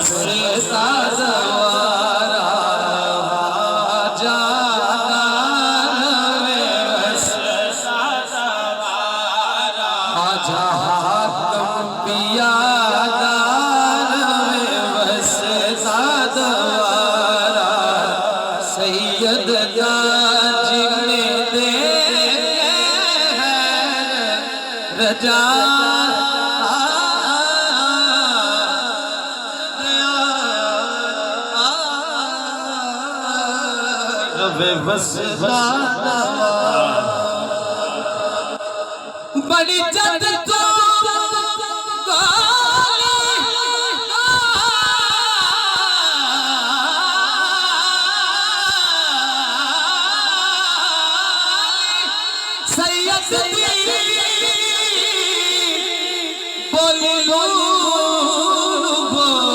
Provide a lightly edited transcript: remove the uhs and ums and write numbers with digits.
वसता दवारा जादान में वसता दवारा हाकम पिया दान में वसता दवारा सैयद का जिगने दे रजा बड़ी जद